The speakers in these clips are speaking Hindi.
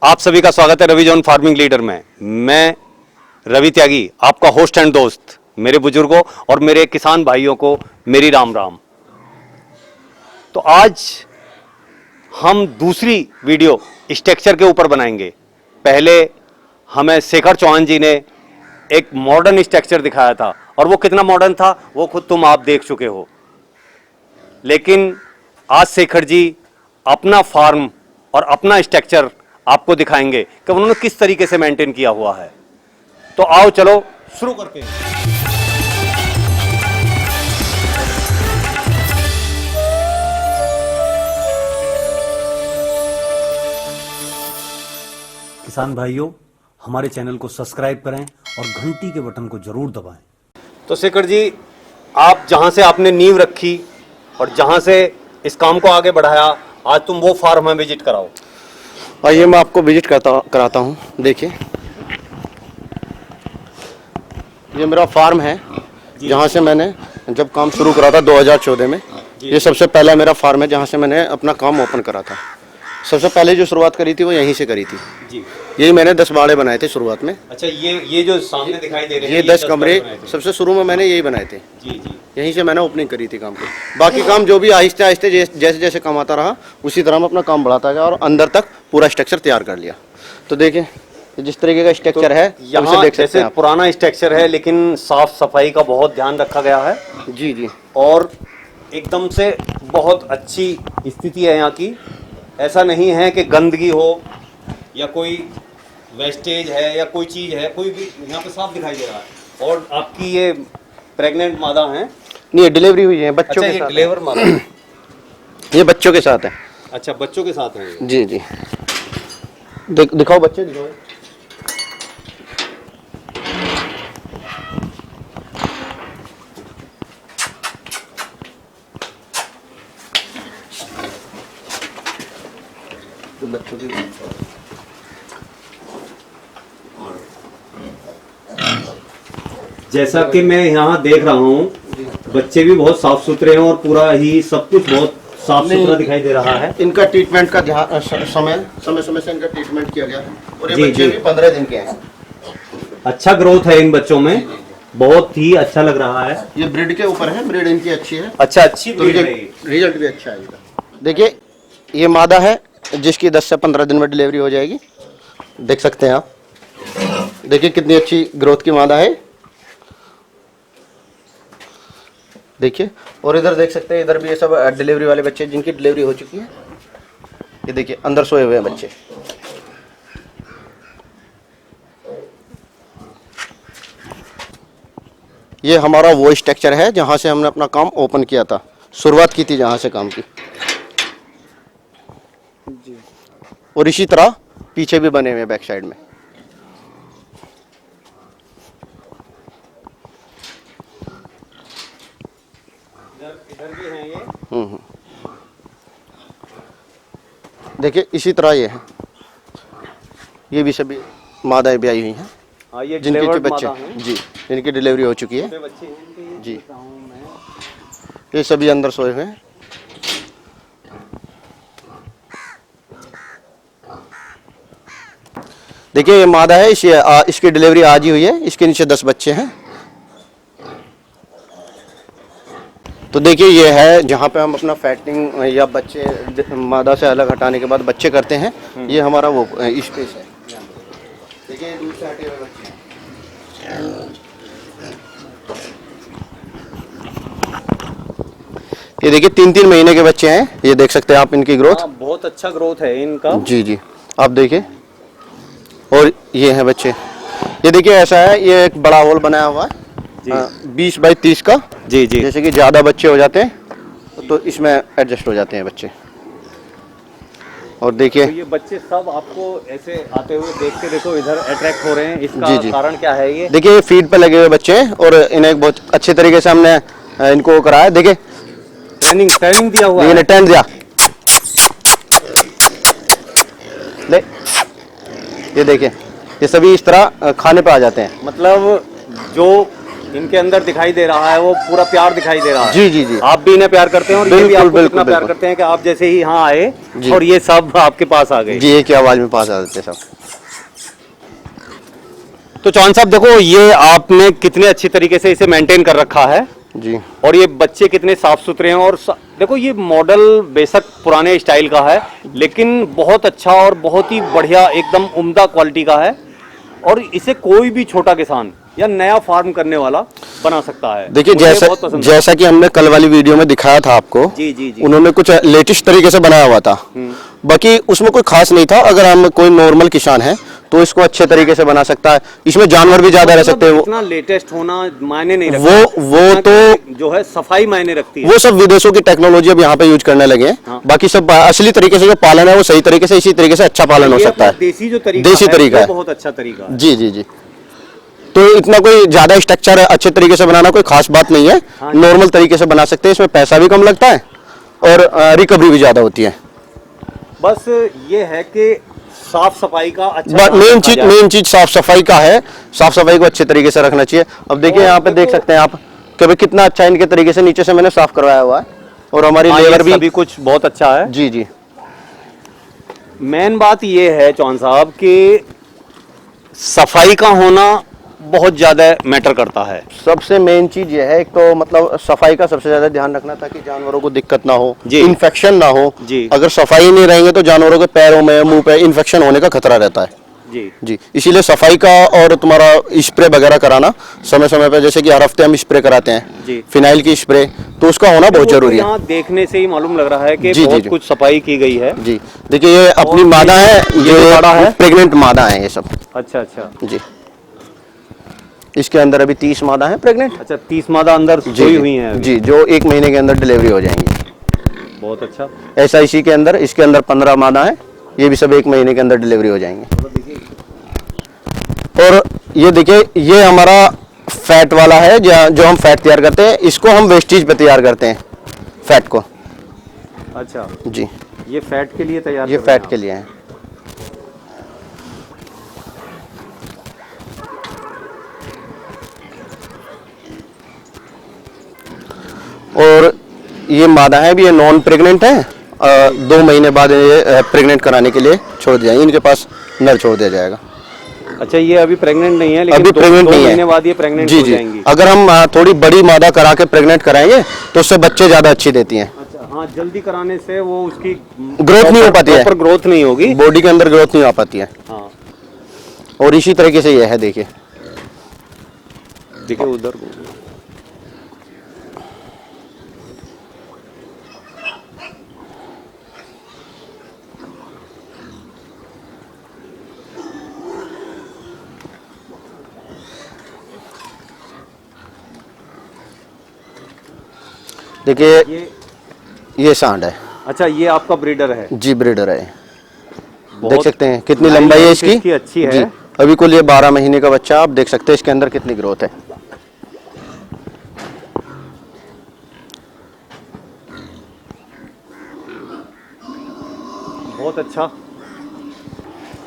आप सभी का स्वागत है रवि जॉन फार्मिंग लीडर में। मैं रवि त्यागी, आपका होस्ट एंड दोस्त। मेरे बुजुर्गों और मेरे किसान भाइयों को मेरी राम राम। तो आज हम दूसरी वीडियो स्ट्रक्चर के ऊपर बनाएंगे। पहले हमें शेखर चौहान जी ने एक मॉडर्न स्ट्रक्चर दिखाया था और वो कितना मॉडर्न था वो खुद तुम आप देख चुके हो। लेकिन आज शेखर जी अपना फार्म और अपना स्ट्रक्चर आपको दिखाएंगे कि उन्होंने किस तरीके से मेंटेन किया हुआ है। तो आओ चलो शुरू करते हैं। किसान भाइयों, हमारे चैनल को सब्सक्राइब करें और घंटी के बटन को जरूर दबाएं। तो शेखर जी, आप जहां से आपने नींव रखी और जहां से इस काम को आगे बढ़ाया, आज तुम वो फार्म में विजिट कराओ। आइए मैं आपको विजिट कराता हूँ। देखिए, ये मेरा फार्म है जहाँ से मैंने जब काम शुरू करा था 2014 में। ये सबसे पहला मेरा फार्म है जहाँ से मैंने अपना काम ओपन करा था। सबसे पहले जो शुरुआत करी थी वो यहीं से करी थी जी। यही मैंने 10 बाड़े बनाए थे शुरुआत में। अच्छा, ये जो सामने दिखाई दे रहे हैं ये 10 कमरे सबसे शुरू में मैंने यही बनाए थे जी। यहीं से मैंने ओपनिंग करी थी काम की। बाकी काम जो भी आहिस्ते आहिस्ते जैसे जैसे काम आता रहा उसी तरह मैं अपना काम बढ़ाता गया और अंदर तक पूरा स्ट्रक्चर तैयार कर लिया। तो देखिए, जिस तरीके का स्ट्रक्चर है यहाँ देख सकते हैं। पुराना स्ट्रक्चर है लेकिन साफ सफाई का बहुत ध्यान रखा गया है जी जी। और एकदम से बहुत अच्छी स्थिति है यहाँ की। ऐसा नहीं है कि गंदगी हो या कोई वेस्टेज है या कोई चीज़ है, कोई भी यहाँ पे साफ दिखाई दे रहा है। और आपकी ये प्रेग्नेंट मादा हैं? नहीं, डिलीवरी हुई है बच्चों के साथ। डिलीवर मादा ये बच्चों के साथ है। अच्छा, बच्चों के साथ हैं जी जी। दिखाओ बच्चे, दिखाओ। बच्चों की जैसा कि मैं यहाँ देख रहा हूँ, बच्चे भी बहुत साफ सुथरे हैं और पूरा ही सब कुछ बहुत साफ सुथरा दिखाई दे रहा है। इनका ट्रीटमेंट का ध्यान समय से इनका ट्रीटमेंट किया गया है और ये बच्चे भी 15 दिन के हैं। अच्छा ग्रोथ है इन बच्चों में, बहुत ही अच्छा लग रहा है। ये ब्रीड के ऊपर है, ब्रीड इनकी अच्छी है। अच्छा, अच्छी तो रिजल्ट भी अच्छा है इनका। देखिए, ये मादा है जिसकी 10 से 15 दिन में डिलीवरी हो जाएगी। देख सकते हैं आप। देखिए कितनी अच्छी ग्रोथ की मादा है। देखिए, और इधर देख सकते हैं, इधर भी ये सब डिलीवरी वाले बच्चे जिनकी डिलीवरी हो चुकी है। ये देखिए अंदर सोए हुए हैं बच्चे। ये हमारा वो स्ट्रक्चर है जहां से हमने अपना काम ओपन किया था, शुरुआत की थी जहां से काम की। और इसी तरह पीछे भी बने हुए हैं बैक साइड में। इधर भी हैं ये। देखिए इसी तरह ये है। ये भी सभी मादाएं ब्याई हुई हैं। हाँ, ये जिनके बच्चे जी, जिनकी डिलीवरी हो चुकी है जी। ये सभी अंदर सोए हुए हैं। देखिए, ये मादा है, इसकी डिलीवरी आज ही हुई है। इसके नीचे 10 बच्चे हैं। तो देखिए, ये है जहाँ पे हम अपना फैटिंग या बच्चे मादा से अलग हटाने के बाद बच्चे करते हैं। ये हमारा वो स्पेस है। देखिए, दूर से हटे हुए बच्चे हैं। ये देखिए 3-3 महीने के बच्चे हैं। ये देख सकते हैं आप इनकी ग्रोथ। बहुत अच्छा ग्रोथ है इनका जी जी, आप देखिए। और ये हैं बच्चे। ये देखिए, ऐसा है, ये एक बड़ा हॉल बनाया हुआ है 20 बाई 30 का जी जी। जैसे कि ज़्यादा बच्चे हो जाते हैं तो इसमें एडजस्ट हो जाते हैं बच्चे। और देखिए, तो ये बच्चे सब आपको ऐसे आते हुए देख के देखो इधर अट्रैक्ट हो रहे हैं। इसका जी जी। कारण क्या है? ये देखिए, फीड पे लगे हुए बच्चे हैं और इन्हें बहुत अच्छे तरीके से हमने इनको कराया। देखिए, ट्रेनिंग दिया हुआ है। ट्रेन दिया ले। ये देखिए, ये सभी इस तरह खाने पे आ जाते हैं। मतलब जो इनके अंदर दिखाई दे रहा है, वो पूरा प्यार दिखाई दे रहा है। जी जी जी। आप भी इन्हें प्यार करते हैं और ये भी बिल्कुल, आपको बिल्कुल, कितना प्यार बिल्कुल। करते हैं कि आप जैसे ही यहाँ आए जी। और ये सब आपके पास आ गए। जी, एक ही आवाज में पास आ जाते हैं सब। तो चौहान साहब देखो, ये आपने कितने अच्छी तरीके से इसे मेंटेन कर रखा है जी और ये बच्चे कितने साफ सुथरे हैं। और देखो, ये मॉडल बेशक पुराने स्टाइल का है, लेकिन बहुत अच्छा और बहुत ही बढ़िया, एकदम उम्दा क्वालिटी का है। और इसे कोई भी छोटा किसान या नया फार्म करने वाला बना सकता है। देखिए, मुझे जैसा बहुत पसंद है। जैसा कि हमने कल वाली वीडियो में दिखाया था आपको, जी जी जी। उन्होंने कुछ लेटेस्ट तरीके से बनाया हुआ था, बाकी उसमें कोई खास नहीं था। अगर हम कोई नॉर्मल किसान है तो इसको अच्छे तरीके से बना सकता है। इसमें जानवर भी ज्यादा रह सकते हैं। इतना लेटेस्ट होना मायने नहीं रखता। वो इतना तो कि जो है सफाई मायने रखती है। वो सब विदेशों की टेक्नोलॉजी अब यहाँ पे यूज करने लगे हैं। हाँ। बाकी सब असली तरीके से जो पालन है वो सही तरीके से, इसी तरीके से अच्छा पालन हो ये सकता अपना है। देसी जो तरीका देसी है, तरीका वो है। बहुत अच्छा तरीका है। जी जी जी। तो इतना कोई ज्यादा स्ट्रक्चर अच्छे तरीके से बनाना कोई खास बात नहीं है। हाँ। नॉर्मल तरीके से बना सकते हैं। इसमें पैसा भी कम लगता है और रिकवरी भी ज्यादा होती है। बस ये है कि साफ सफाई का अच्छा ध्यान मेन रखा चीज जाए। मेन चीज साफ सफाई का है। साफ सफाई को अच्छे तरीके से रखना चाहिए। अब देखिए, और यहाँ पे देख देखो- सकते हैं आप कि भाई कितना अच्छा इनके तरीके से नीचे से मैंने साफ करवाया हुआ है। और हमारी हाँ, ये लेबर भी सभी कुछ बहुत अच्छा है। जी जी मेन बात ये है चौहान साहब कि सफाई का होना बहुत ज्यादा मैटर करता है। सबसे मेन चीज ये है, एक तो मतलब सफाई का सबसे ज्यादा ध्यान रखना ताकि जानवरों को दिक्कत ना हो, जी। इन्फेक्शन ना हो। जी। अगर सफाई नहीं रहेंगे तो जानवरों के पैरों में, मुंह पे इन्फेक्शन होने का खतरा रहता है। जी जी, इसीलिए सफाई का और तुम्हारा स्प्रे वगैरह कराना समय समय पे, जैसे कि हर हफ्ते हम स्प्रे कराते हैं जी। फिनाइल की स्प्रे, तो उसका होना बहुत वो तो जरूरी है। यहाँ देखने से ही मालूम लग रहा है कि जी, जी, बहुत जी। कुछ सफाई की गई है। जी, देखिए ये अपनी और मादा ये- है, ये जो बड़ा है? प्रेग्नेंट मादा है ये सब। अच्छा अच्छा जी, इसके अंदर अभी 30 मादा है प्रेग्नेंट। अच्छा। 30 मादा अंदर जी सोई जी, हुई हैं अभी। जी, जो 1 महीने के अंदर डिलीवरी हो जाएंगी। बहुत अच्छा। ऐसा इसी के अंदर, इसके अंदर 15 मादा है, ये भी सब 1 महीने के अंदर डिलीवरी हो जाएंगे। और ये देखिए, ये हमारा फैट वाला है, जो हम फैट तैयार करते हैं, इसको हम वेस्टेज पे तैयार करते हैं फैट को। अच्छा, जी, ये फैट के लिए तैयार ये कर रहे हैं फैट के लिए है। और ये मादा है भी, ये नॉन प्रेग्नेंट है। 2 महीने बाद ये प्रेग्नेंट कराने के लिए छोड़ दिया जाएंगे, इनके पास नर छोड़ दिया जाएगा। आप। अच्छा, ये अभी प्रेग्नेंट नहीं है, लेकिन अभी प्रेग्नेंट नहीं है। 2 महीने बाद ये प्रेग्नेंट जी हो जी, जाएंगी। अगर हम थोड़ी बड़ी मादा करा के प्रेग्नेंट कराएंगे तो उससे बच्चे ज्यादा अच्छी देती हैं। अच्छा हाँ, जल्दी कराने से वो उसकी ग्रोथ नहीं हो पाती है, प्रॉपर ग्रोथ नहीं होगी। बॉडी के अंदर ग्रोथ नहीं आ पाती है। हाँ, और इसी तरीके से ये है, देखिए देखिए उधर। देखिए, ये ये सांड है। अच्छा, ये आपका ब्रीडर है। जी, ब्रीडर है। देख बहुत सकते हैं कितनी लाइन लंबाई है लेंथ इसकी। इसकी अच्छी है। जी, अभी कुल ये 12 महीने का बच्चा, आप देख सकते हैं इसके अंदर कितनी ग्रोथ है। बहुत अच्छा।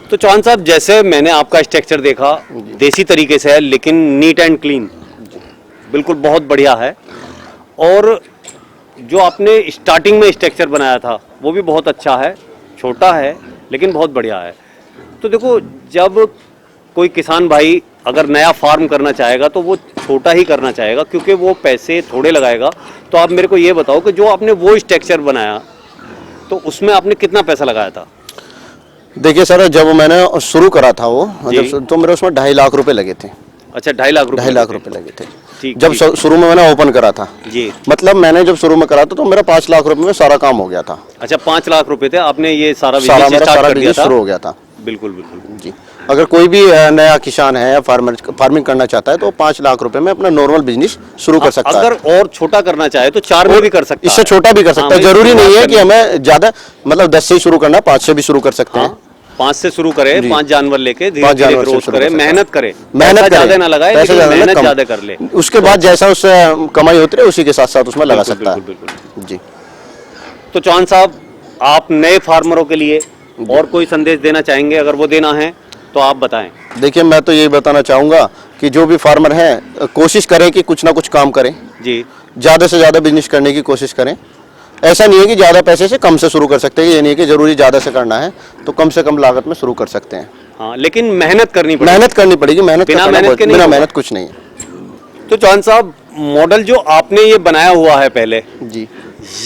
तो चौहान साहब, जैसे मैंने आपका स्ट्रक्चर देखा, देसी तरीके से है लेकिन नीट एंड क्लीन, बिल्कुल बहुत बढ़िया है। और जो आपने स्टार्टिंग में स्ट्रक्चर बनाया था वो भी बहुत अच्छा है। छोटा है लेकिन बहुत बढ़िया है। तो देखो, जब कोई किसान भाई अगर नया फार्म करना चाहेगा तो वो छोटा ही करना चाहेगा, क्योंकि वो पैसे थोड़े लगाएगा। तो आप मेरे को ये बताओ कि जो आपने वो स्ट्रक्चर बनाया तो उसमें आपने कितना पैसा लगाया था? देखिए सर, जब मैंने शुरू करा था वो, जी। तो मेरे उसमें 2.5 लाख रुपए लगे थे। अच्छा, 2.5 लाख रुपए 2.5 लाख रुपए लगे थे ठीक, जब ठीक। शुरू में मैंने ओपन करा था। जी। मतलब मैंने जब शुरू में करा था तो मेरा 5 लाख रुपए में सारा काम हो गया था। अच्छा, 5 लाख रुपए थे, आपने ये सारा सारा बिजनेस मेरा स्टार्ट सारा कर दिया बिजनेस था। शुरू हो गया था। बिल्कुल बिल्कुल। जी, अगर कोई भी नया किसान है या फार्मिंग करना चाहता है तो 5 लाख रुपए में अपना नॉर्मल बिजनेस शुरू कर सकता है। अगर और छोटा करना चाहे तो 4 में भी कर सकता इससे है। छोटा भी कर हाँ, सकता है। भाई, जरूरी शुरुआत नहीं है कि करनी- हमें ज्यादा, मतलब 10 से ही शुरू करना है, 5 से भी शुरू कर सकते हैं। 5 से शुरू करे, जी। 5 जानवर लेके धीरे 5 धीरे जानवर से ग्रोथ शुरू करे, कर सकता है। मेहनत करे, मेहनत पैसा करें, ज्यादा ना लगाए, पैसा लेकिन ज्यादा ना, मेहनत कम। ज्यादा कर ले। उसके बाद जैसा उससे कमाई होती है उसी के साथ साथ उसमें लगा बिल्कुल, सकता है। बिल्कुल, बिल्कुल। जी, तो चौहान साहब, आप नए फार्मरों के लिए और कोई संदेश देना चाहेंगे? अगर वो देना है तो आप बताएं। देखिए, मैं तो यही बताना चाहूँगा कि जो भी फार्मर हैं कोशिश करें कि कुछ ना कुछ काम करें, जी ज़्यादा से ज़्यादा बिजनेस करने की कोशिश करें। ऐसा नहीं है कि ज़्यादा पैसे से कम से शुरू कर सकते हैं, ये नहीं है कि ज़रूरी ज़्यादा से करना है, तो कम से कम लागत में शुरू कर सकते हैं। हाँ, लेकिन मेहनत करनी पड़ेगी। मेहनत करनी पड़ेगी, मेहनत बिना का करना मेहनत के नहीं बिना होगा। मेहनत कुछ नहीं है। तो चौहान साहब, मॉडल जो आपने ये बनाया हुआ है पहले, जी,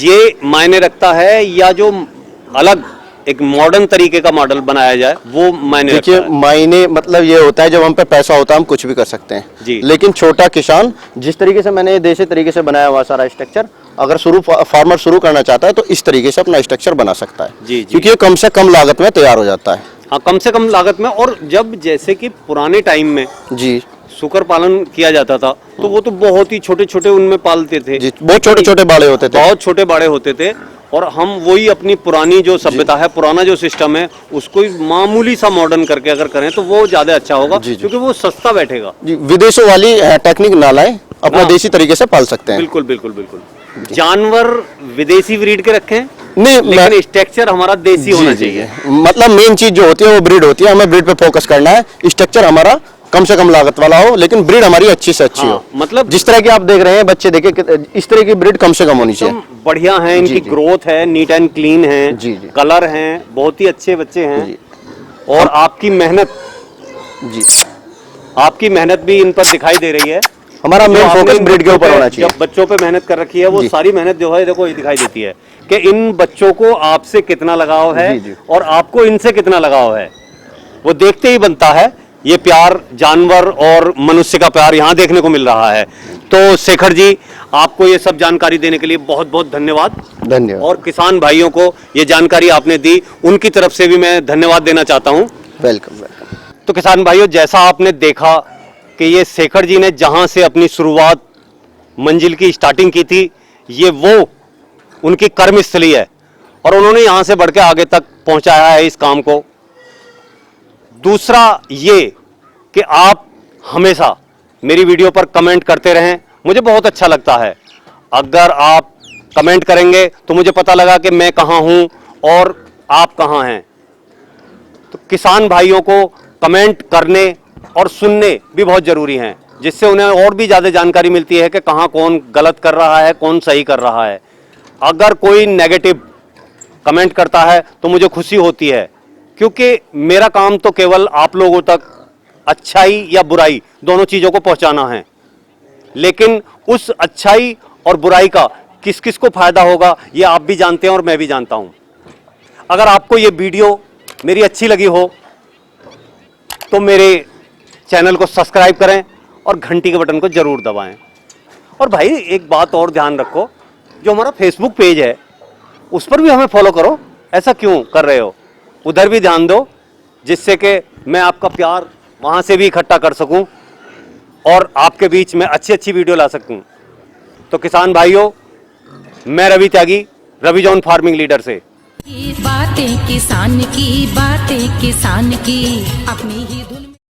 ये मायने रखता है या जो अलग एक मॉडर्न तरीके का मॉडल बनाया जाए वो मायने रखता देखिए, है? मायने मतलब ये होता है जब हम पे पैसा होता है हम कुछ भी कर सकते हैं जी। लेकिन छोटा किसान जिस तरीके से मैंने ये देसी तरीके से बनाया हुआ सारा स्ट्रक्चर, अगर फार्मर शुरू करना चाहता है तो इस तरीके से अपना स्ट्रक्चर बना सकता है। जी, जी। क्योंकि ये कम से कम लागत में तैयार हो जाता है। हाँ, कम से कम लागत में। और जब जैसे कि पुराने टाइम में जी सुकर पालन किया जाता था तो वो तो बहुत ही छोटे छोटे उनमें पालते थे जी, बहुत छोटे छोटे बाड़े होते थे। बहुत छोटे बड़े होते थे। और हम वही अपनी पुरानी जो सभ्यता है, पुराना जो सिस्टम है, उसको ही मामूली सा मॉडर्न करके अगर करें तो वो ज्यादा अच्छा होगा। जी, जी। क्योंकि वो सस्ता बैठेगा। जी, विदेशों वाली टेक्निक ना लाएं, अपना हाँ। देसी तरीके से पाल सकते हैं। बिल्कुल बिल्कुल बिल्कुल। जानवर विदेशी ब्रीड के रखें, नहीं, लेकिन स्ट्रक्चर हमारा देसी होना जी, चाहिए। मतलब मेन चीज जो होती है वो ब्रीड होती है, हमें ब्रीड पे फोकस करना है। स्ट्रक्चर हमारा कम से कम लागत वाला हो लेकिन ब्रीड हमारी अच्छी से अच्छी हाँ, हो। मतलब जिस तरह की आप देख रहे हैं बच्चे, देखिए इस तरह की ब्रीड कम से कम होनी चाहिए। एकदम बढ़िया है, इनकी जी, जी। ग्रोथ है, नीट एंड क्लीन है, जी, जी। कलर हैं, बहुत ही अच्छे बच्चे हैं। जी। और आपकी मेहनत, जी, आपकी मेहनत भी इन पर दिखाई दे रही है। हमारा जो मेन आपने फोकस इन ब्रीड के बच्चों ऊपर पे- होना चाहिए। जब बच्चों पे मेहनत कर रखी है, वो जी। सारी मेहनत जो है देखो ये दिखाई देती है कि इन बच्चों को आपसे कितना लगाव है जी, जी। और आपको इनसे कितना लगाव है। वो देखते ही बनता है। ये प्यार जानवर और मनुष्य का प्यार यहाँ देखने को मिल रहा है। तो शेखर जी, आपको ये सब जानकारी देने के लिए बहुत बहुत धन्यवाद। धन्यवाद। और किसान भाइयों को ये जानकारी आपने दी, उनकी तरफ से भी मैं धन्यवाद देना चाहता हूँ। Welcome welcome. तो किसान भाइयों, जैसा आपने देखा कि ये शेखर जी ने जहां से अपनी शुरुआत मंजिल की स्टार्टिंग की थी, ये वो उनकी कर्मस्थली है और उन्होंने यहां से बढ़ के आगे तक पहुंचाया है इस काम को। दूसरा ये कि आप हमेशा मेरी वीडियो पर कमेंट करते रहें, मुझे बहुत अच्छा लगता है। अगर आप कमेंट करेंगे तो मुझे पता लगा कि मैं कहां हूं और आप कहां हैं। तो किसान भाइयों को कमेंट करने और सुनने भी बहुत जरूरी हैं, जिससे उन्हें और भी ज़्यादा जानकारी मिलती है कि कहाँ कौन गलत कर रहा है, कौन सही कर रहा है। अगर कोई नेगेटिव कमेंट करता है तो मुझे खुशी होती है, क्योंकि मेरा काम तो केवल आप लोगों तक अच्छाई या बुराई दोनों चीज़ों को पहुंचाना है। लेकिन उस अच्छाई और बुराई का किस किस को फायदा होगा ये आप भी जानते हैं और मैं भी जानता हूं। अगर आपको ये वीडियो मेरी अच्छी लगी हो तो मेरे चैनल को सब्सक्राइब करें और घंटी के बटन को जरूर दबाएं। और भाई एक बात और ध्यान रखो, जो हमारा फेसबुक पेज है उस पर भी हमें फॉलो करो। ऐसा क्यों कर रहे हो, उधर भी ध्यान दो, जिससे कि मैं आपका प्यार वहां से भी इकट्ठा कर सकूं और आपके बीच में अच्छी अच्छी वीडियो ला सकूं। तो किसान भाइयों, मैं रवि त्यागी, रवि जॉन फार्मिंग लीडर से। बातें किसान की, बातें किसान की, अपनी ही धुन